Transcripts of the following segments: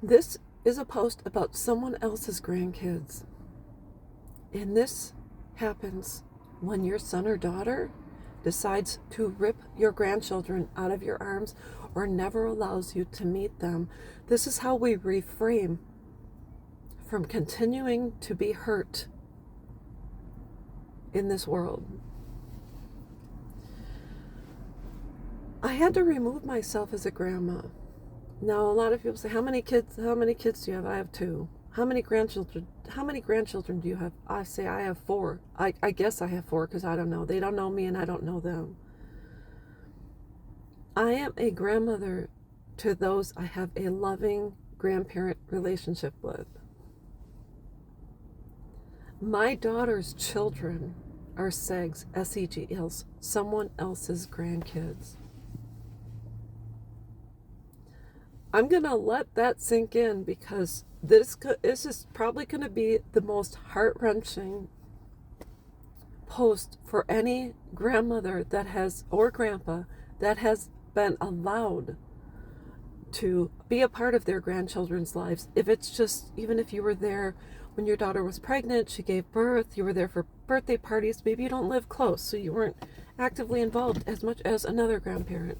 This is a post about someone else's grandkids. And this happens when your son or daughter decides to rip your grandchildren out of your arms or never allows you to meet them. This is how we refrain from continuing to be hurt in this world. I had to remove myself as a grandma. Now, a lot of people say, how many kids do you have? I have 2. How many grandchildren do you have? I say I have 4. I guess I have 4 because I don't know. They don't know me and I don't know them. I am a grandmother to those I have a loving grandparent relationship with. My daughter's children are SEGs, SEGs, someone else's grandkids. I'm going to let that sink in because this is probably going to be the most heart-wrenching post for any grandmother that has, or grandpa, that has been allowed to be a part of their grandchildren's lives. If it's just, even if you were there when your daughter was pregnant, she gave birth, you were there for birthday parties, maybe you don't live close, so you weren't actively involved as much as another grandparent.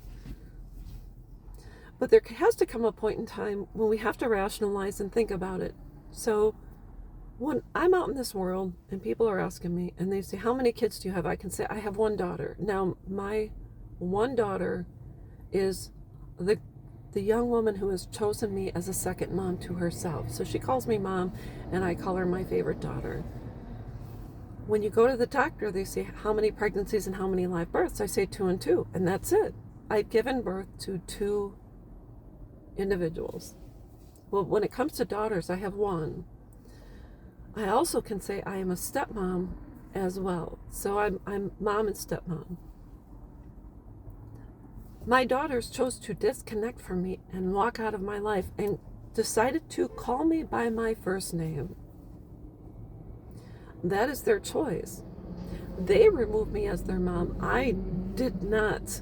But there has to come a point in time when we have to rationalize and think about it. So when I'm out in this world and people are asking me and they say, how many kids do you have? I can say, I have 1 daughter. Now, my 1 daughter is the young woman who has chosen me as a second mom to herself. So she calls me mom and I call her my favorite daughter. When you go to the doctor, they say, how many pregnancies and how many live births? I say 2 and 2, and that's it. I've given birth to 2 individuals. Well, when it comes to daughters, I have 1. I also can say I am a stepmom as well. So I'm mom and stepmom. My daughters chose to disconnect from me and walk out of my life and decided to call me by my first name. That is their choice. They removed me as their mom. I did not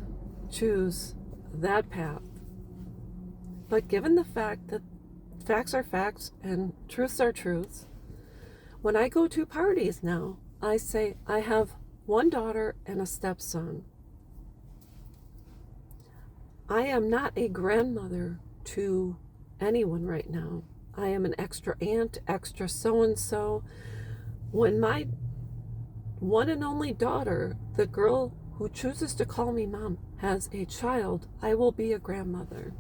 choose that path. But given the fact that facts are facts and truths are truths, when I go to parties now, I say I have 1 daughter and a stepson. I am not a grandmother to anyone right now. I am an extra aunt, extra so-and-so. When my one and only daughter, the girl who chooses to call me mom, has a child, I will be a grandmother.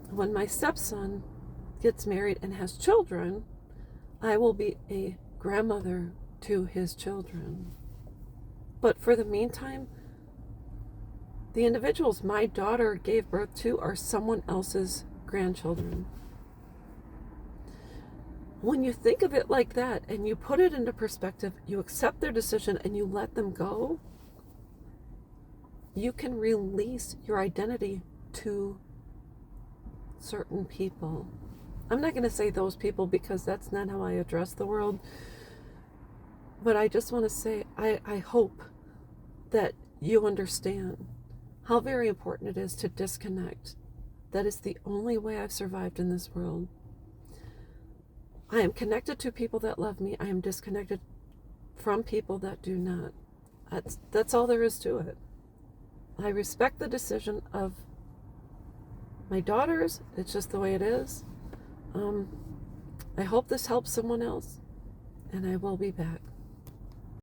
When my stepson gets married and has children, I will be a grandmother to his children. But for the meantime, the individuals my daughter gave birth to are someone else's grandchildren. When you think of it like that and you put it into perspective, you accept their decision and you let them go, you can release your identity to certain people. I'm not going to say those people because that's not how I address the world. But I just want to say I hope that you understand how very important it is to disconnect. That is the only way I've survived in this world. I am connected to people that love me. I am disconnected from people that do not. That's all there is to it. I respect the decision of my daughters. It's just the way it is. I hope this helps someone else, and I will be back.